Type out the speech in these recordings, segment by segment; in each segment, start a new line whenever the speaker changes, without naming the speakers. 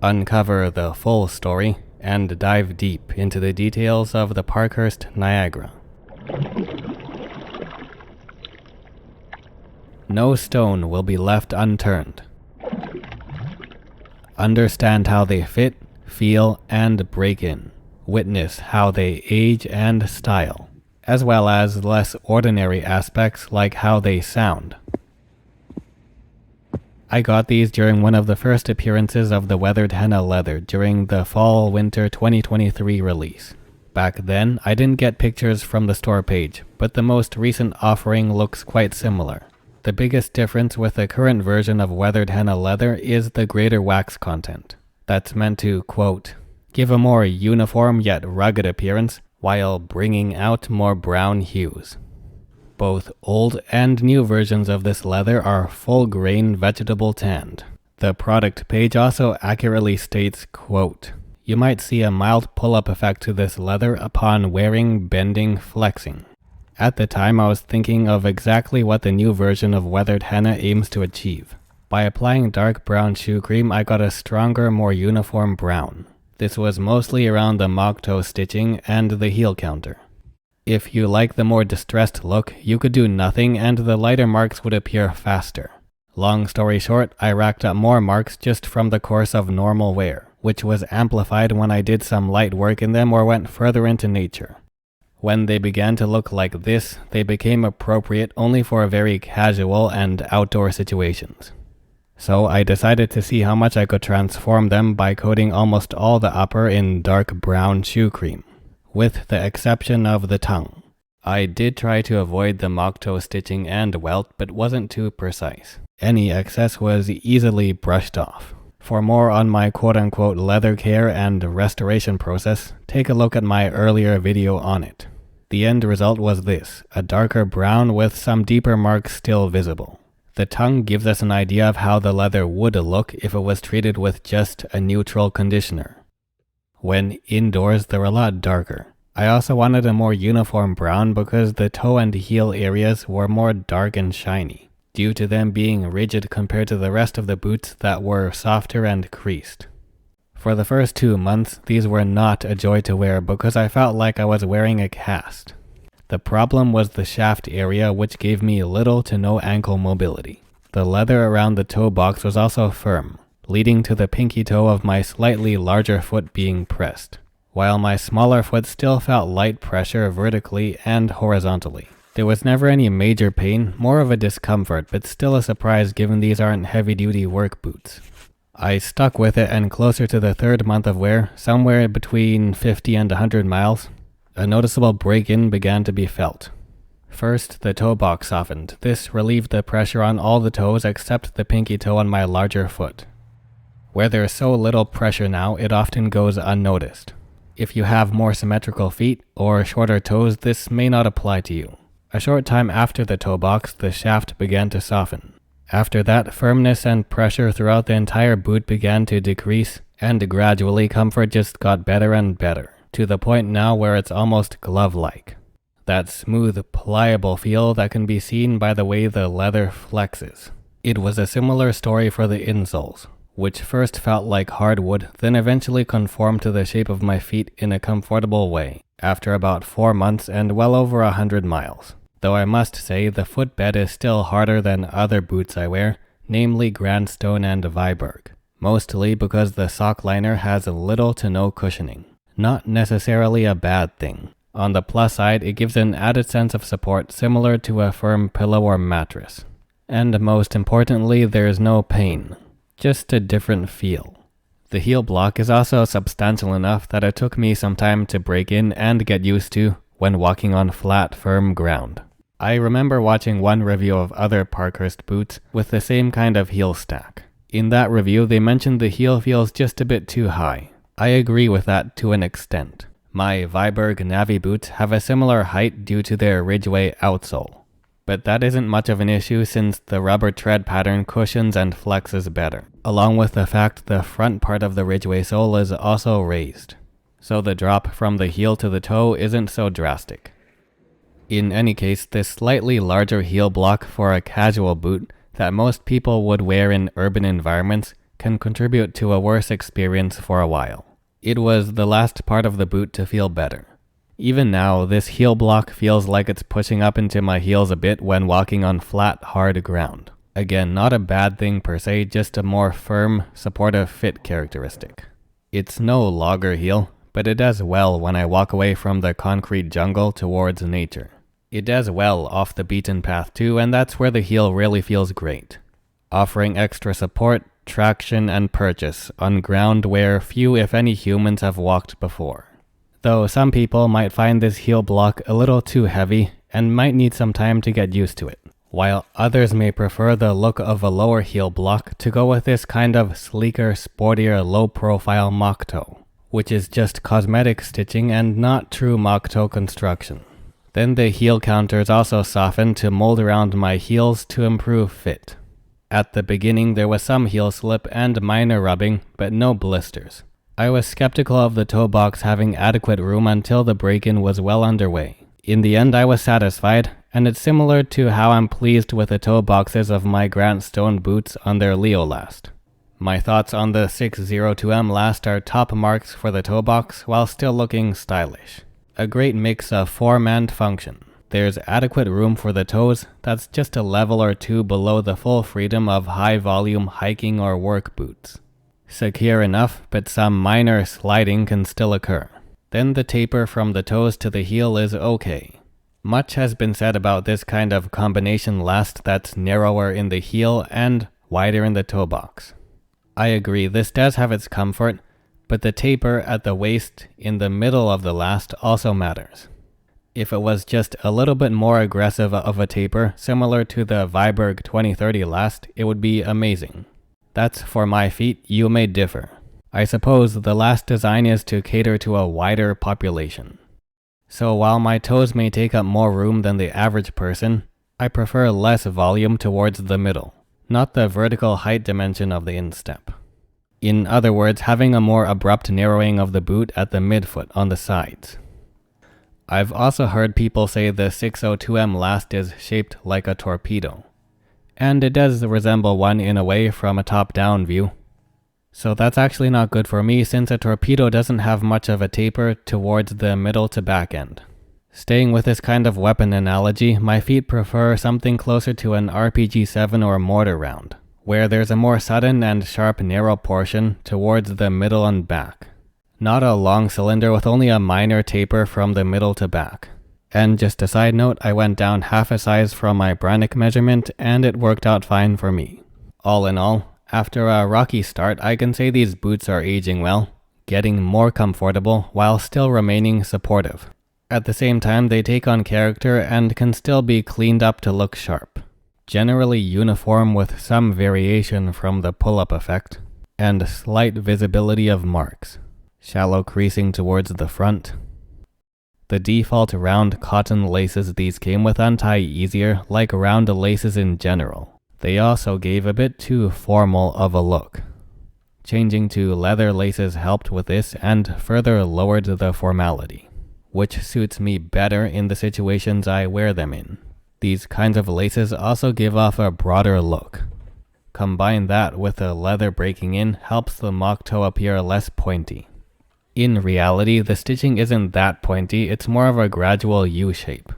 uncover the full story, and dive deep into the details of the Parkhurst Niagara. No stone will be left unturned. Understand how they fit, feel, and break in. Witness how they age and style, as well as less ordinary aspects like how they sound. I got these during one of the first appearances of the Weathered Henna leather during the Fall-Winter 2023 release. Back then, I didn't get pictures from the store page, but the most recent offering looks quite similar. The biggest difference with the current version of Weathered Henna leather is the greater wax content. That's meant to, quote, give a more uniform yet rugged appearance while bringing out more brown hues. Both old and new versions of this leather are full-grain vegetable tanned. The product page also accurately states, quote, you might see a mild pull-up effect to this leather upon wearing, bending, flexing. At the time, I was thinking of exactly what the new version of Weathered Henna aims to achieve. By applying dark brown shoe cream, I got a stronger, more uniform brown. This was mostly around the mock toe stitching and the heel counter. If you like the more distressed look, you could do nothing and the lighter marks would appear faster. Long story short, I racked up more marks just from the course of normal wear, which was amplified when I did some light work in them or went further into nature. When they began to look like this, they became appropriate only for very casual and outdoor situations. So I decided to see how much I could transform them by coating almost all the upper in dark brown shoe cream, with the exception of the tongue. I did try to avoid the mock toe stitching and welt, but wasn't too precise. Any excess was easily brushed off. For more on my quote-unquote leather care and restoration process, take a look at my earlier video on it. The end result was this, a darker brown with some deeper marks still visible. The tongue gives us an idea of how the leather would look if it was treated with just a neutral conditioner. When indoors, they're a lot darker. I also wanted a more uniform brown because the toe and heel areas were more dark and shiny, due to them being rigid compared to the rest of the boots that were softer and creased. For the first 2 months, these were not a joy to wear because I felt like I was wearing a cast. The problem was the shaft area, which gave me little to no ankle mobility. The leather around the toe box was also firm, leading to the pinky toe of my slightly larger foot being pressed, while my smaller foot still felt light pressure vertically and horizontally. There was never any major pain, more of a discomfort, but still a surprise given these aren't heavy-duty work boots. I stuck with it, and closer to the 3rd month of wear, somewhere between 50 and 100 miles, a noticeable break-in began to be felt. First, the toe box softened. This relieved the pressure on all the toes except the pinky toe on my larger foot. Where there's so little pressure now, it often goes unnoticed. If you have more symmetrical feet or shorter toes, this may not apply to you. A short time after the toe box, the shaft began to soften. After that, firmness and pressure throughout the entire boot began to decrease, and gradually comfort just got better and better, to the point now where it's almost glove-like. That smooth, pliable feel that can be seen by the way the leather flexes. It was a similar story for the insoles, which first felt like hardwood, then eventually conformed to the shape of my feet in a comfortable way, after about 4 months and well over 100 miles. Though I must say the footbed is still harder than other boots I wear, namely Grandstone and Viberg, mostly because the sock liner has little to no cushioning. Not necessarily a bad thing. On the plus side, it gives an added sense of support similar to a firm pillow or mattress. And most importantly, there's no pain, just a different feel. The heel block is also substantial enough that it took me some time to break in and get used to when walking on flat, firm ground. I remember watching one review of other Parkurst boots with the same kind of heel stack. In that review, they mentioned the heel feels just a bit too high. I agree with that to an extent. My Viberg Navi boots have a similar height due to their Ridgeway outsole. But that isn't much of an issue since the rubber tread pattern cushions and flexes better, along with the fact the front part of the Ridgeway sole is also raised. So the drop from the heel to the toe isn't so drastic. In any case, this slightly larger heel block for a casual boot that most people would wear in urban environments can contribute to a worse experience for a while. It was the last part of the boot to feel better. Even now, this heel block feels like it's pushing up into my heels a bit when walking on flat, hard ground. Again, not a bad thing per se, just a more firm, supportive fit characteristic. It's no logger heel, but it does well when I walk away from the concrete jungle towards nature. It does well off the beaten path too, and that's where the heel really feels great, offering extra support, traction, and purchase on ground where few if any humans have walked before. Though some people might find this heel block a little too heavy and might need some time to get used to it, while others may prefer the look of a lower heel block to go with this kind of sleeker, sportier, low-profile mock toe, which is just cosmetic stitching and not true mock toe construction. Then the heel counters also soften to mold around my heels to improve fit. At the beginning there was some heel slip and minor rubbing, but no blisters. I was skeptical of the toe box having adequate room until the break-in was well underway. In the end I was satisfied, and it's similar to how I'm pleased with the toe boxes of my Grant Stone boots on their Leo last. My thoughts on the 602M last are top marks for the toe box while still looking stylish. A great mix of form and function. There's adequate room for the toes that's just a level or two below the full freedom of high-volume hiking or work boots. Secure enough, but some minor sliding can still occur. Then the taper from the toes to the heel is okay. Much has been said about this kind of combination last that's narrower in the heel and wider in the toe box. I agree, this does have its comfort, but the taper at the waist in the middle of the last also matters. If it was just a little bit more aggressive of a taper, similar to the Viberg 2030 last, it would be amazing. That's for my feet, you may differ. I suppose the last design is to cater to a wider population. So while my toes may take up more room than the average person, I prefer less volume towards the middle, not the vertical height dimension of the instep. In other words, having a more abrupt narrowing of the boot at the midfoot on the sides. I've also heard people say the 602M last is shaped like a torpedo, and it does resemble one in a way from a top-down view. So that's actually not good for me since a torpedo doesn't have much of a taper towards the middle to back end. Staying with this kind of weapon analogy, my feet prefer something closer to an RPG-7 or mortar round, where there's a more sudden and sharp narrow portion towards the middle and back. Not a long cylinder with only a minor taper from the middle to back. And just a side note, I went down half a size from my Brannick measurement and it worked out fine for me. All in all, after a rocky start, I can say these boots are aging well, getting more comfortable while still remaining supportive. At the same time, they take on character and can still be cleaned up to look sharp. Generally uniform with some variation from the pull-up effect, and slight visibility of marks. Shallow creasing towards the front. The default round cotton laces these came with untie easier, like round laces in general. They also gave a bit too formal of a look. Changing to leather laces helped with this and further lowered the formality, which suits me better in the situations I wear them in. These kinds of laces also give off a broader look. Combine that with the leather breaking in helps the mock toe appear less pointy. In reality, the stitching isn't that pointy, it's more of a gradual U shape.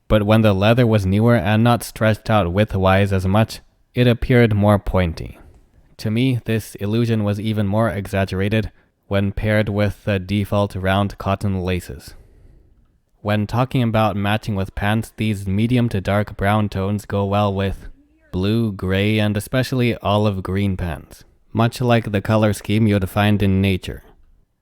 But when the leather was newer and not stretched out widthwise as much, it appeared more pointy. To me, this illusion was even more exaggerated when paired with the default round cotton laces. When talking about matching with pants, these medium to dark brown tones go well with blue, gray, and especially olive green pants, much like the color scheme you'd find in nature.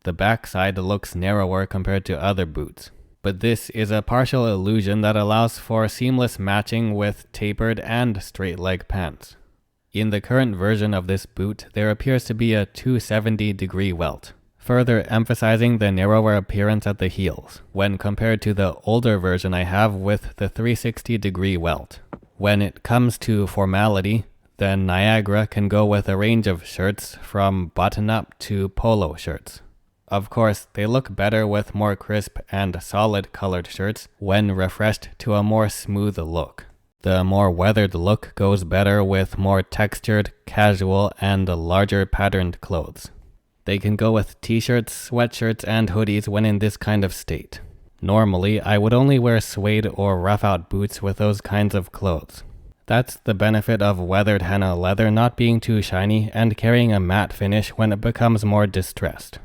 The backside looks narrower compared to other boots, but this is a partial illusion that allows for seamless matching with tapered and straight leg pants. In the current version of this boot, there appears to be a 270-degree welt, further emphasizing the narrower appearance at the heels, when compared to the older version I have with the 360-degree welt. When it comes to formality, the Niagara can go with a range of shirts from button-up to polo shirts. Of course, they look better with more crisp and solid colored shirts when refreshed to a more smooth look. The more weathered look goes better with more textured, casual, and larger patterned clothes. They can go with t-shirts, sweatshirts, and hoodies when in this kind of state. Normally, I would only wear suede or rough-out boots with those kinds of clothes. That's the benefit of weathered henna leather not being too shiny and carrying a matte finish when it becomes more distressed.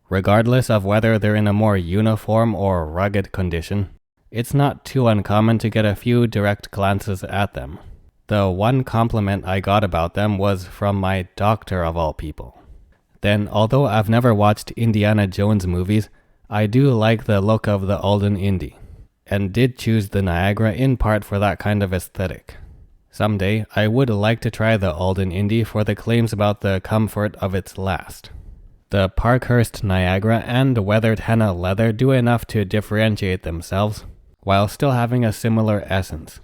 Regardless of whether they're in a more uniform or rugged condition, it's not too uncommon to get a few direct glances at them. The one compliment I got about them was from my doctor of all people. Then, although I've never watched Indiana Jones movies, I do like the look of the Alden Indy, and did choose the Niagara in part for that kind of aesthetic. Someday, I would like to try the Alden Indy for the claims about the comfort of its last. The Parkhurst Niagara and weathered henna leather do enough to differentiate themselves, while still having a similar essence.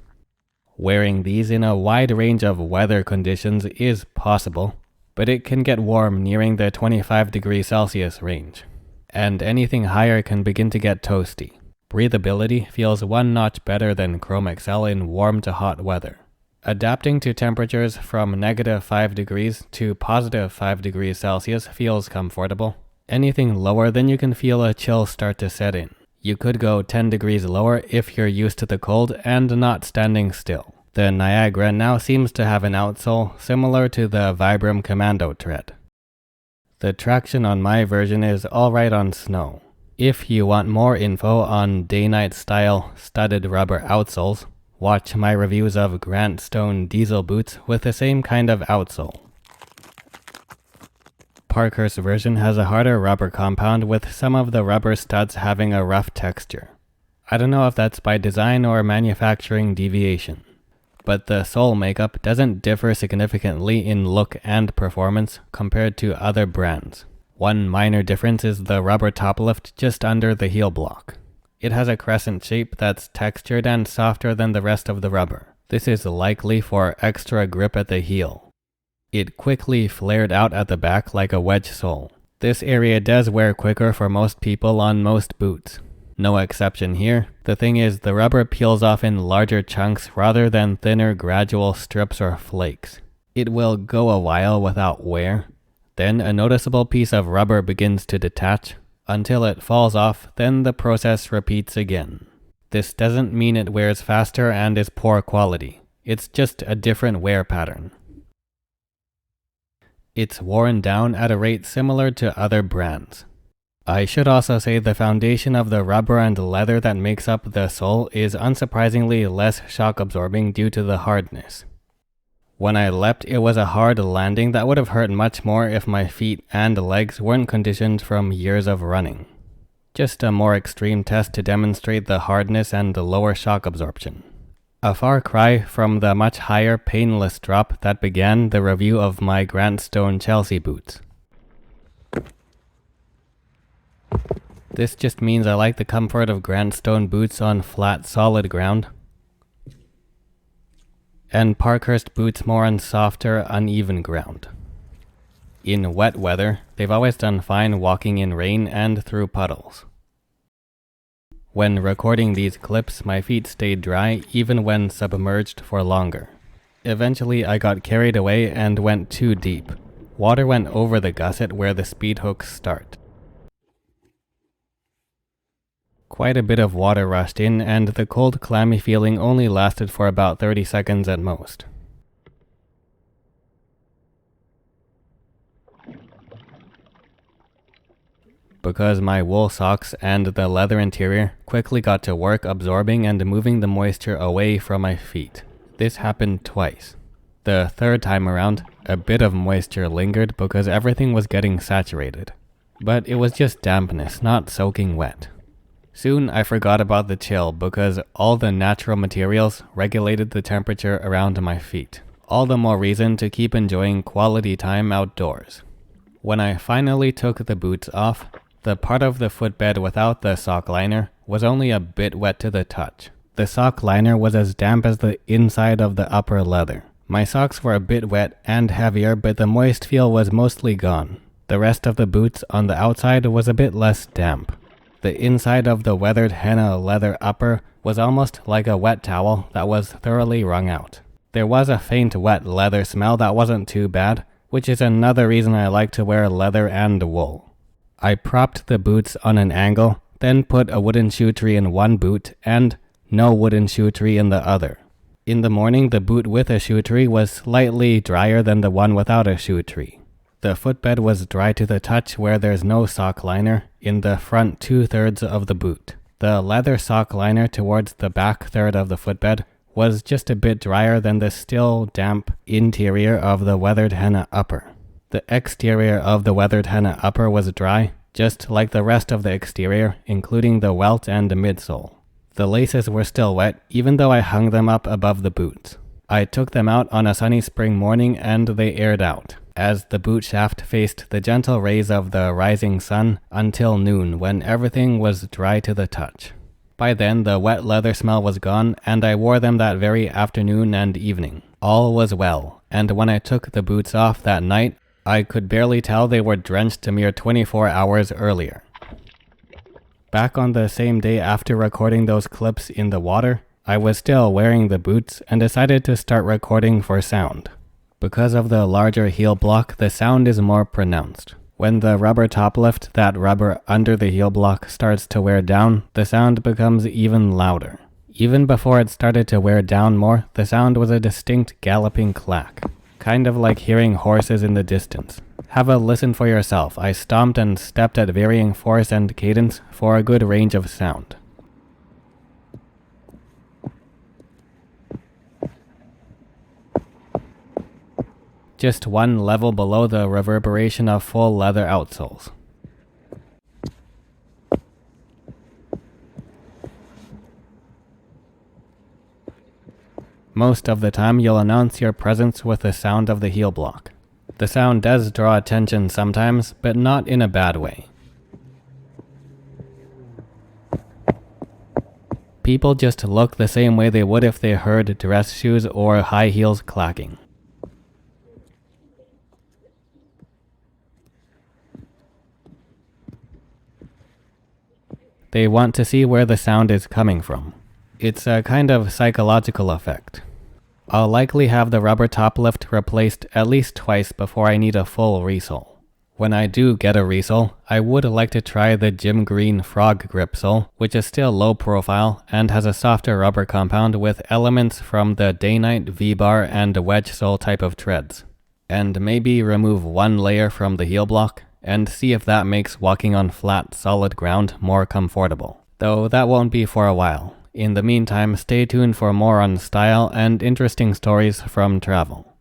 Wearing these in a wide range of weather conditions is possible, but it can get warm nearing the 25 degrees Celsius range, and anything higher can begin to get toasty. Breathability feels one notch better than Chrome XL in warm to hot weather. Adapting to temperatures from -5 degrees to +5 degrees Celsius feels comfortable. Anything lower, then you can feel a chill start to set in. You could go 10 degrees lower if you're used to the cold and not standing still. The Niagara now seems to have an outsole similar to the Vibram Commando tread. The traction on my version is alright on snow. If you want more info on day-night style studded rubber outsoles, watch my reviews of Grant Stone diesel boots with the same kind of outsole. Parkhurst version has a harder rubber compound with some of the rubber studs having a rough texture. I don't know if that's by design or manufacturing deviation, but the sole makeup doesn't differ significantly in look and performance compared to other brands. One minor difference is the rubber top lift just under the heel block. It has a crescent shape that's textured and softer than the rest of the rubber. This is likely for extra grip at the heel. It quickly flared out at the back like a wedge sole. This area does wear quicker for most people on most boots. No exception here. The thing is, the rubber peels off in larger chunks rather than thinner gradual strips or flakes. It will go a while without wear. Then a noticeable piece of rubber begins to detach. Until it falls off, then the process repeats again. This doesn't mean it wears faster and is poor quality. It's just a different wear pattern. It's worn down at a rate similar to other brands. I should also say the foundation of the rubber and leather that makes up the sole is unsurprisingly less shock absorbing due to the hardness. When I leapt, it was a hard landing that would have hurt much more if my feet and legs weren't conditioned from years of running. Just a more extreme test to demonstrate the hardness and the lower shock absorption. A far cry from the much higher painless drop that began the review of my Grant Stone Chelsea boots. This just means I like the comfort of Grant Stone boots on flat, solid ground, and Parkhurst boots more on softer, uneven ground. In wet weather, they've always done fine walking in rain and through puddles. When recording these clips, my feet stayed dry even when submerged for longer. Eventually, I got carried away and went too deep. Water went over the gusset where the speed hooks start. Quite a bit of water rushed in, and the cold, clammy feeling only lasted for about 30 seconds at most. Because my wool socks and the leather interior quickly got to work absorbing and moving the moisture away from my feet. This happened twice. The third time around, a bit of moisture lingered because everything was getting saturated. But it was just dampness, not soaking wet. Soon I forgot about the chill because all the natural materials regulated the temperature around my feet. All the more reason to keep enjoying quality time outdoors. When I finally took the boots off, the part of the footbed without the sock liner was only a bit wet to the touch. The sock liner was as damp as the inside of the upper leather. My socks were a bit wet and heavier, but the moist feel was mostly gone. The rest of the boots on the outside was a bit less damp. The inside of the Weathered Henna leather upper was almost like a wet towel that was thoroughly wrung out. There was a faint wet leather smell that wasn't too bad, which is another reason I like to wear leather and wool. I propped the boots on an angle, then put a wooden shoe tree in one boot and no wooden shoe tree in the other. In the morning, the boot with a shoe tree was slightly drier than the one without a shoe tree. The footbed was dry to the touch where there's no sock liner in the front 2/3 of the boot. The leather sock liner towards the back third of the footbed was just a bit drier than the still damp interior of the Weathered Henna upper. The exterior of the Weathered Henna upper was dry, just like the rest of the exterior, including the welt and the midsole. The laces were still wet, even though I hung them up above the boots. I took them out on a sunny spring morning and they aired out, as the boot shaft faced the gentle rays of the rising sun until noon when everything was dry to the touch. By then, the wet leather smell was gone, and I wore them that very afternoon and evening. All was well, and when I took the boots off that night, I could barely tell they were drenched a mere 24 hours earlier. Back on the same day after recording those clips in the water, I was still wearing the boots and decided to start recording for sound. Because of the larger heel block, the sound is more pronounced. When the rubber top lift, that rubber under the heel block, starts to wear down, the sound becomes even louder. Even before it started to wear down more, the sound was a distinct galloping clack, kind of like hearing horses in the distance. Have a listen for yourself. I stomped and stepped at varying force and cadence for a good range of sound. Just one level below the reverberation of full leather outsoles. Most of the time you'll announce your presence with the sound of the heel block. The sound does draw attention sometimes, but not in a bad way. People just look the same way they would if they heard dress shoes or high heels clacking. They want to see where the sound is coming from. It's a kind of psychological effect. I'll likely have the rubber top lift replaced at least twice before I need a full resole. When I do get a resole, I would like to try the Jim Green frog grip sole, which is still low profile and has a softer rubber compound with elements from the day-night V-bar and wedge sole type of treads. And maybe remove one layer from the heel block and see if that makes walking on flat, solid ground more comfortable. Though that won't be for a while. In the meantime, stay tuned for more on style and interesting stories from travel.